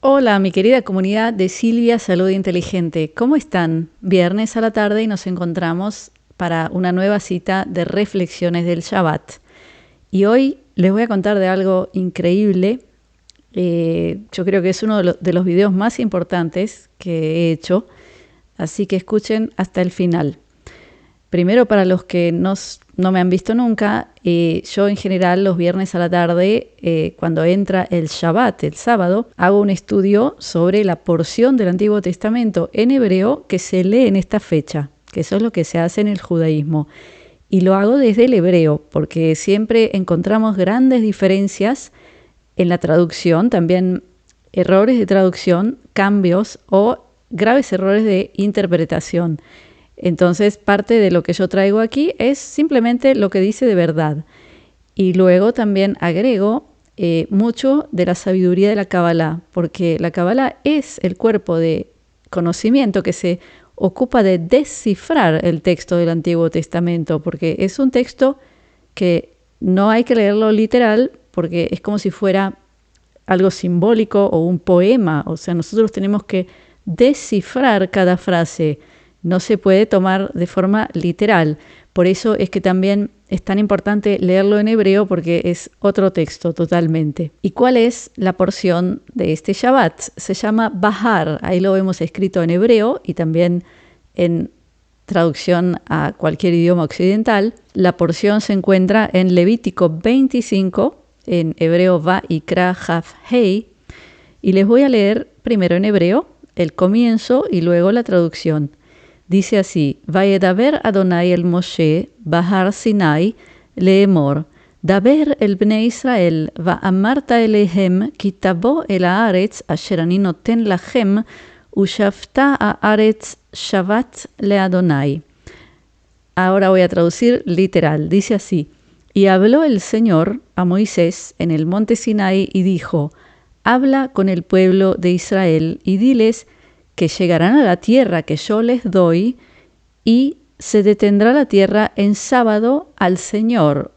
Hola, mi querida comunidad de Silvia Salud Inteligente. ¿Cómo están? Viernes a la tarde y nos encontramos para una nueva cita de reflexiones del Shabbat. Y hoy les voy a contar de algo increíble. Yo creo que es uno de los videos más importantes que he hecho, así que escuchen hasta el final. Primero, para los que no me han visto nunca, yo en general los viernes a la tarde, cuando entra el Shabbat, el sábado, hago un estudio sobre la porción del Antiguo Testamento en hebreo que se lee en esta fecha, que eso es lo que se hace en el judaísmo. Y lo hago desde el hebreo, porque siempre encontramos grandes diferencias en la traducción, también errores de traducción, cambios o graves errores de interpretación. Entonces, parte de lo que yo traigo aquí es simplemente lo que dice de verdad. Y luego también agrego mucho de la sabiduría de la Kabbalah, porque la Kabbalah es el cuerpo de conocimiento que se ocupa de descifrar el texto del Antiguo Testamento, porque es un texto que no hay que leerlo literal, porque es como si fuera algo simbólico o un poema. O sea, nosotros tenemos que descifrar cada frase. No se puede tomar de forma literal. Por eso es que también es tan importante leerlo en hebreo porque es otro texto totalmente. ¿Y cuál es la porción de este Shabbat? Se llama Bahar. Ahí lo vemos escrito en hebreo y también en traducción a cualquier idioma occidental. La porción se encuentra en Levítico 25, en hebreo Va'ikra Haf Hei. Y les voy a leer primero en hebreo el comienzo y luego la traducción. Dice así: Vayedaber Adonai el Moshe Bahar Sinai leemor, Daber el Bnei Israel va'amarta elehem ki tabo el haaretz asher ani noten lachem ushafta haaretz shavat le Adonai. Ahora voy a traducir literal. Dice así: Y habló el Señor a Moisés en el monte Sinai y dijo: Habla con el pueblo de Israel y diles que llegarán a la tierra que yo les doy y se detendrá la tierra en sábado al Señor.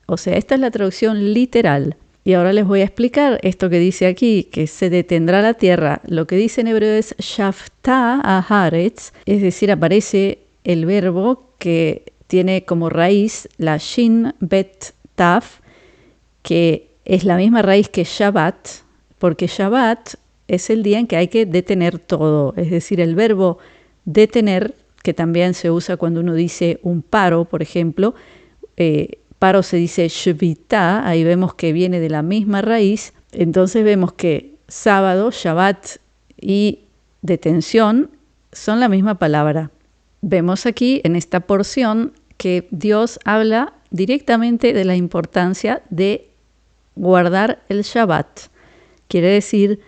O sea, esta es la traducción literal. Y ahora les voy a explicar esto que dice aquí, que se detendrá la tierra. Lo que dice en hebreo es Shafta Haaretz, es decir, aparece el verbo que tiene como raíz la Shin Bet Taf, que es la misma raíz que Shabbat, porque Shabbat es el día en que hay que detener todo. Es decir, el verbo detener, que también se usa cuando uno dice un paro, por ejemplo. Paro se dice shvita, ahí vemos que viene de la misma raíz. Entonces vemos que sábado, Shabbat y detención son la misma palabra. Vemos aquí en esta porción que Dios habla directamente de la importancia de guardar el Shabbat. Quiere decir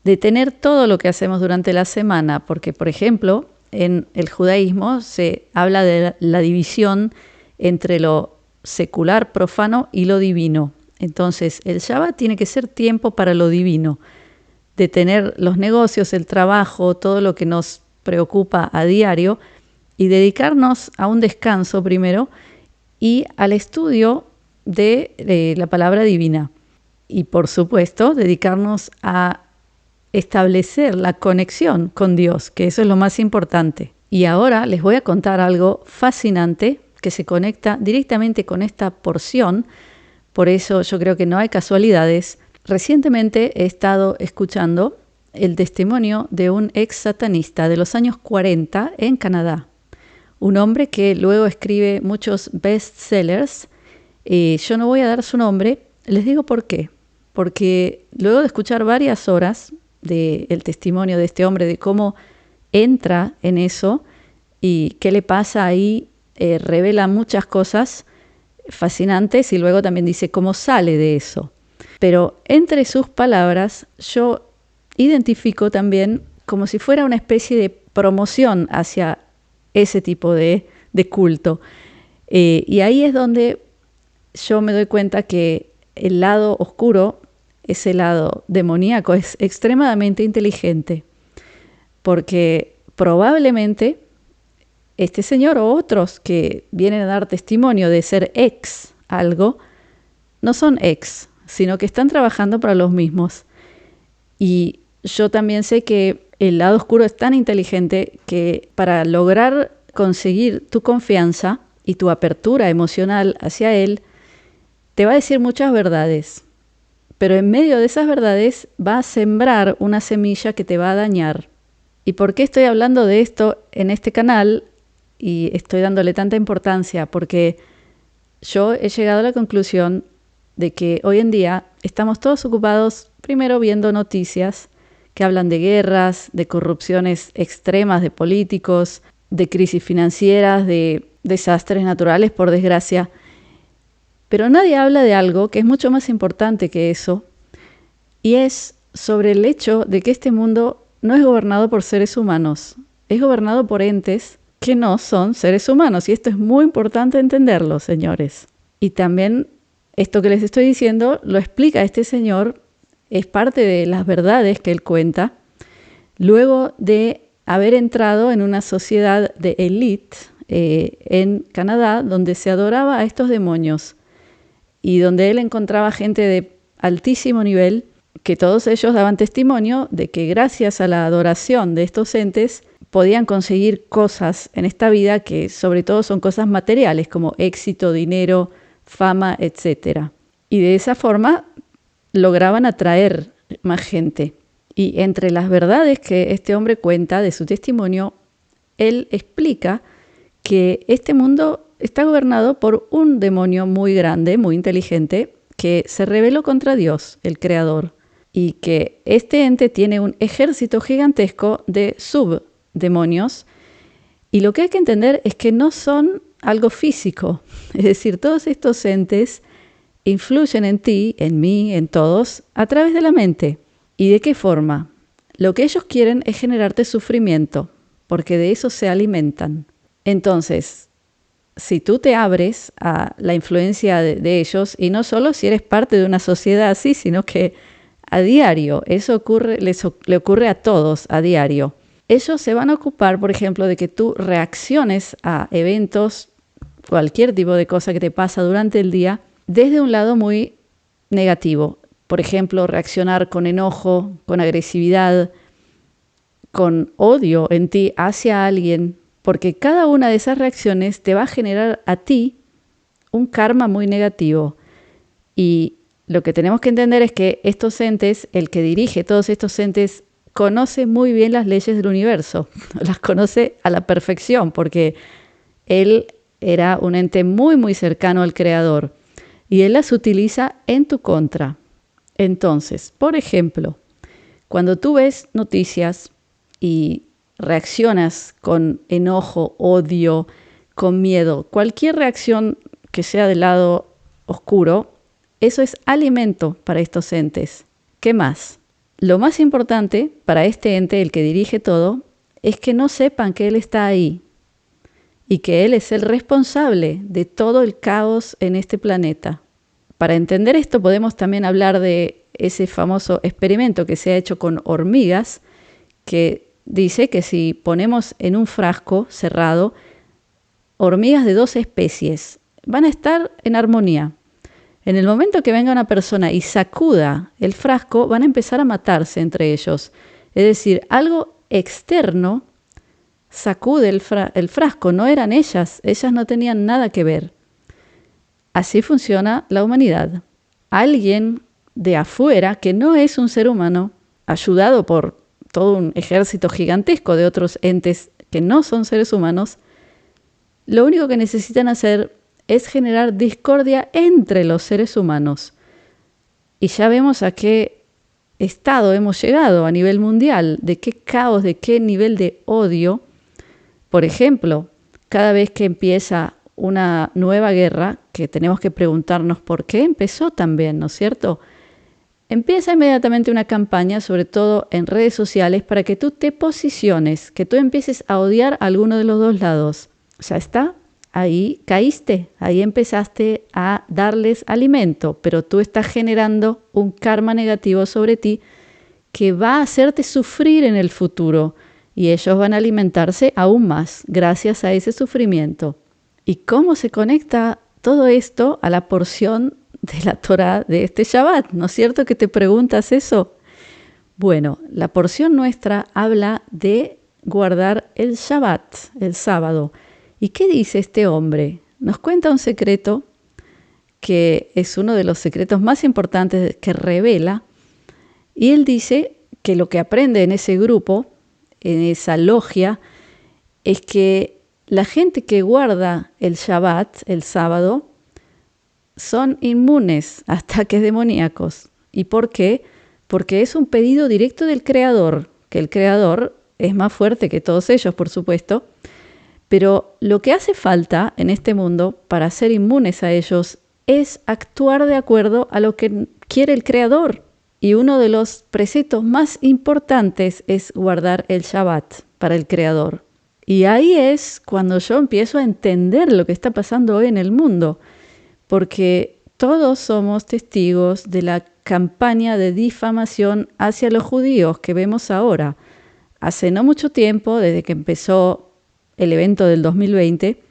detener todo lo que hacemos durante la semana, porque, por ejemplo, en el judaísmo se habla de la división entre lo secular, profano y lo divino. Entonces, el Shabbat tiene que ser tiempo para lo divino, detener los negocios, el trabajo, todo lo que nos preocupa a diario y dedicarnos a un descanso primero y al estudio de la palabra divina. Y, por supuesto, dedicarnos a establecer la conexión con Dios, que eso es lo más importante. Y ahora les voy a contar algo fascinante que se conecta directamente con esta porción, por eso yo creo que no hay casualidades. Recientemente he estado escuchando el testimonio de un ex satanista de los años 40 en Canadá, un hombre que luego escribe muchos bestsellers. Yo no voy a dar su nombre, les digo por qué. Porque luego de escuchar varias horas del testimonio de este hombre, de cómo entra en eso y qué le pasa ahí, revela muchas cosas fascinantes y luego también dice cómo sale de eso. Pero entre sus palabras yo identifico también como si fuera una especie de promoción hacia ese tipo de culto. Y ahí es donde yo me doy cuenta que el lado oscuro, ese lado demoníaco, es extremadamente inteligente, porque probablemente este señor o otros que vienen a dar testimonio de ser ex algo, no son ex, sino que están trabajando para los mismos. Y yo también sé que el lado oscuro es tan inteligente que para lograr conseguir tu confianza y tu apertura emocional hacia él, te va a decir muchas verdades. Pero en medio de esas verdades va a sembrar una semilla que te va a dañar. ¿Y por qué estoy hablando de esto en este canal y estoy dándole tanta importancia? Porque yo he llegado a la conclusión de que hoy en día estamos todos ocupados primero viendo noticias que hablan de guerras, de corrupciones extremas de políticos, de crisis financieras, de desastres naturales, por desgracia. Pero nadie habla de algo que es mucho más importante que eso, y es sobre el hecho de que este mundo no es gobernado por seres humanos, es gobernado por entes que no son seres humanos, y esto es muy importante entenderlo, señores. Y también esto que les estoy diciendo lo explica este señor, es parte de las verdades que él cuenta, luego de haber entrado en una sociedad de élite en Canadá, donde se adoraba a estos demonios, y donde él encontraba gente de altísimo nivel, que todos ellos daban testimonio de que gracias a la adoración de estos entes podían conseguir cosas en esta vida que sobre todo son cosas materiales como éxito, dinero, fama, etc. Y de esa forma lograban atraer más gente. Y entre las verdades que este hombre cuenta de su testimonio, él explica que este mundo está gobernado por un demonio muy grande, muy inteligente, que se rebeló contra Dios, el Creador, y que este ente tiene un ejército gigantesco de subdemonios, y lo que hay que entender es que no son algo físico, es decir, todos estos entes influyen en ti, en mí, en todos, a través de la mente. ¿Y de qué forma? Lo que ellos quieren es generarte sufrimiento, porque de eso se alimentan. Entonces, si tú te abres a la influencia de ellos, y no solo si eres parte de una sociedad así, sino que a diario, eso le ocurre a todos a diario. Ellos se van a ocupar, por ejemplo, de que tú reacciones a eventos, cualquier tipo de cosa que te pasa durante el día, desde un lado muy negativo. Por ejemplo, reaccionar con enojo, con agresividad, con odio en ti hacia alguien, porque cada una de esas reacciones te va a generar a ti un karma muy negativo. Y lo que tenemos que entender es que estos entes, el que dirige todos estos entes, conoce muy bien las leyes del universo, las conoce a la perfección, porque él era un ente muy, muy cercano al Creador, y él las utiliza en tu contra. Entonces, por ejemplo, cuando tú ves noticias y reaccionas con enojo, odio, con miedo, cualquier reacción que sea del lado oscuro, eso es alimento para estos entes. ¿Qué más? Lo más importante para este ente, el que dirige todo, es que no sepan que él está ahí y que él es el responsable de todo el caos en este planeta. Para entender esto podemos también hablar de ese famoso experimento que se ha hecho con hormigas, que dice que si ponemos en un frasco cerrado hormigas de 2 especies, van a estar en armonía. En el momento que venga una persona y sacuda el frasco, van a empezar a matarse entre ellos. Es decir, algo externo sacude el frasco, no eran ellas no tenían nada que ver. Así funciona la humanidad. Alguien de afuera, que no es un ser humano, ayudado por todo un ejército gigantesco de otros entes que no son seres humanos, lo único que necesitan hacer es generar discordia entre los seres humanos. Y ya vemos a qué estado hemos llegado a nivel mundial, de qué caos, de qué nivel de odio. Por ejemplo, cada vez que empieza una nueva guerra, que tenemos que preguntarnos por qué empezó también, ¿no es cierto? Empieza inmediatamente una campaña, sobre todo en redes sociales, para que tú te posiciones, que tú empieces a odiar a alguno de los dos lados. Ya está, ahí caíste, ahí empezaste a darles alimento, pero tú estás generando un karma negativo sobre ti que va a hacerte sufrir en el futuro, y ellos van a alimentarse aún más gracias a ese sufrimiento. ¿Y cómo se conecta todo esto a la porción de la Torá de este Shabbat? ¿No es cierto que te preguntas eso? Bueno, la porción nuestra habla de guardar el Shabbat, el sábado. ¿Y qué dice este hombre? Nos cuenta un secreto que es uno de los secretos más importantes que revela, y él dice que lo que aprende en ese grupo, en esa logia, es que la gente que guarda el Shabbat, el sábado, son inmunes a ataques demoníacos. ¿Y por qué? Porque es un pedido directo del Creador, que el Creador es más fuerte que todos ellos, por supuesto, pero lo que hace falta en este mundo para ser inmunes a ellos es actuar de acuerdo a lo que quiere el Creador. Y uno de los preceptos más importantes es guardar el Shabbat para el Creador. Y ahí es cuando yo empiezo a entender lo que está pasando hoy en el mundo, porque todos somos testigos de la campaña de difamación hacia los judíos que vemos ahora. Hace no mucho tiempo, desde que empezó el evento del 2020,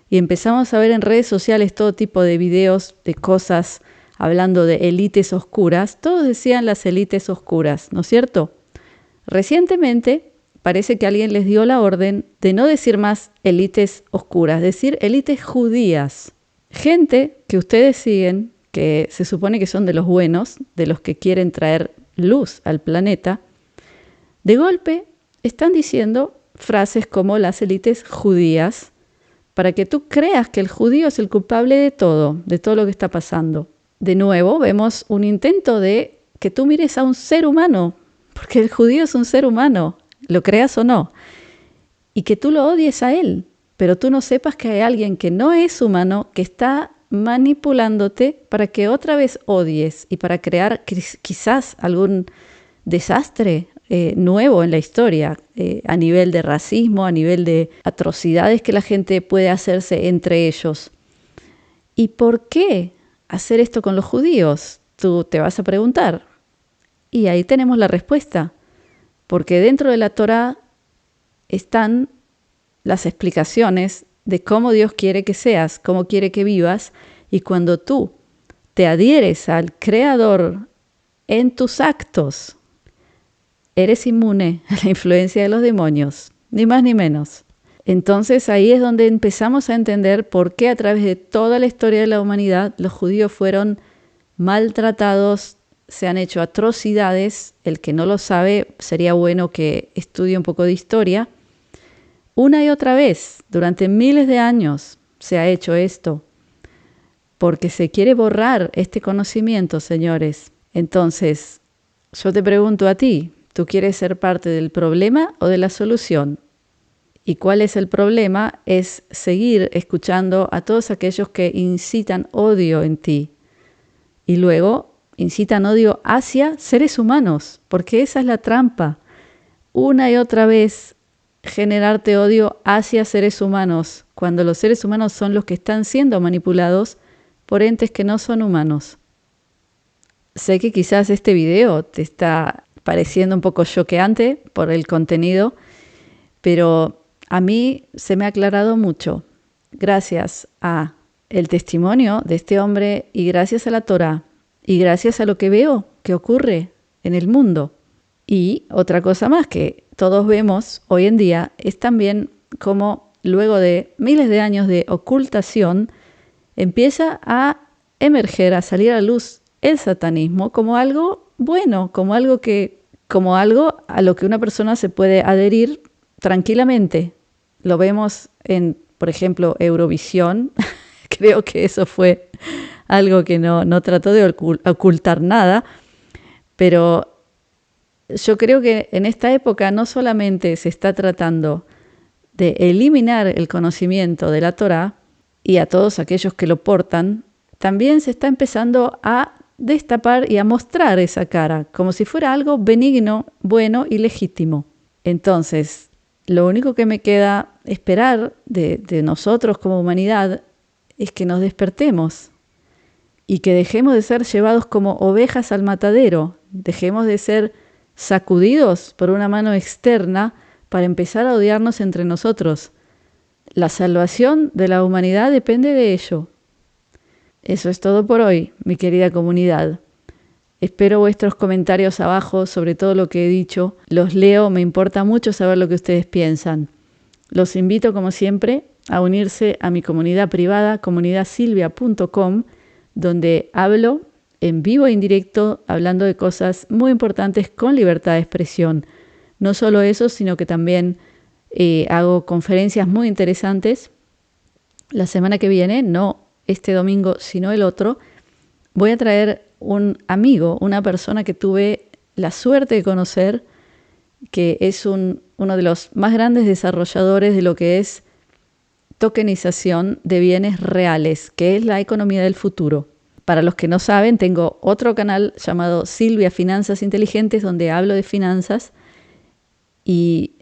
y empezamos a ver en redes sociales todo tipo de videos de cosas hablando de élites oscuras. Todos decían las élites oscuras, ¿no es cierto? Recientemente parece que alguien les dio la orden de no decir más élites oscuras, decir élites judías. Gente que ustedes siguen, que se supone que son de los buenos, de los que quieren traer luz al planeta, de golpe están diciendo frases como las élites judías, para que tú creas que el judío es el culpable de todo lo que está pasando. De nuevo, vemos un intento de que tú mires a un ser humano, porque el judío es un ser humano, lo creas o no, y que tú lo odies a él, pero tú no sepas que hay alguien que no es humano, que está manipulándote para que otra vez odies y para crear quizás algún desastre nuevo en la historia, a nivel de racismo, a nivel de atrocidades que la gente puede hacerse entre ellos. ¿Y por qué hacer esto con los judíos? Tú te vas a preguntar. Y ahí tenemos la respuesta. Porque dentro de la Torá están las explicaciones de cómo Dios quiere que seas, cómo quiere que vivas, y cuando tú te adhieres al Creador en tus actos, eres inmune a la influencia de los demonios, ni más ni menos. Entonces ahí es donde empezamos a entender por qué a través de toda la historia de la humanidad los judíos fueron maltratados, se han hecho atrocidades. El que no lo sabe, sería bueno que estudie un poco de historia. Una y otra vez, durante miles de años, se ha hecho esto, porque se quiere borrar este conocimiento, señores. Entonces, yo te pregunto a ti, ¿tú quieres ser parte del problema o de la solución? ¿Y cuál es el problema? Es seguir escuchando a todos aquellos que incitan odio en ti. Y luego incitan odio hacia seres humanos, porque esa es la trampa. Una y otra vez generarte odio hacia seres humanos, cuando los seres humanos son los que están siendo manipulados por entes que no son humanos. Sé que quizás este video te está pareciendo un poco choqueante por el contenido, pero a mí se me ha aclarado mucho gracias a el testimonio de este hombre y gracias a la Torá y gracias a lo que veo que ocurre en el mundo. Y otra cosa más que todos vemos hoy en día es también cómo luego de miles de años de ocultación empieza a emerger, a salir a la luz el satanismo como algo bueno, como algo a lo que una persona se puede adherir tranquilamente. Lo vemos en, por ejemplo, Eurovisión. Creo que eso fue algo que no trató de ocultar nada, pero yo creo que en esta época no solamente se está tratando de eliminar el conocimiento de la Torá y a todos aquellos que lo portan, también se está empezando a destapar y a mostrar esa cara, como si fuera algo benigno, bueno y legítimo. Entonces, lo único que me queda esperar de nosotros como humanidad es que nos despertemos y que dejemos de ser llevados como ovejas al matadero, dejemos de ser sacudidos por una mano externa para empezar a odiarnos entre nosotros. La salvación de la humanidad depende de ello. Eso es todo por hoy, mi querida comunidad. Espero vuestros comentarios abajo sobre todo lo que he dicho. Los leo, me importa mucho saber lo que ustedes piensan. Los invito, como siempre, a unirse a mi comunidad privada, comunidadsilvia.com, donde hablo en vivo e indirecto, hablando de cosas muy importantes con libertad de expresión. No solo eso, sino que también hago conferencias muy interesantes. La semana que viene, no este domingo, sino el otro, voy a traer un amigo, una persona que tuve la suerte de conocer, que es uno de los más grandes desarrolladores de lo que es tokenización de bienes reales, que es la economía del futuro. Para los que no saben, tengo otro canal llamado Silvia Finanzas Inteligentes, donde hablo de finanzas, y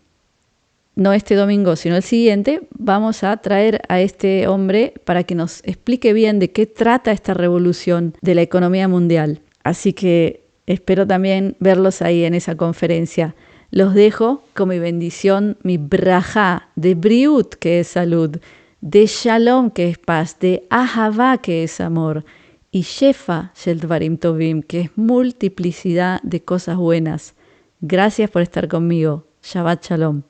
no este domingo, sino el siguiente, vamos a traer a este hombre para que nos explique bien de qué trata esta revolución de la economía mundial. Así que espero también verlos ahí en esa conferencia. Los dejo con mi bendición, mi brajá, de briut, que es salud, de shalom, que es paz, de ahavá, que es amor, y shefa shel dvarim tovim, que es multiplicidad de cosas buenas. Gracias por estar conmigo. Shabbat shalom.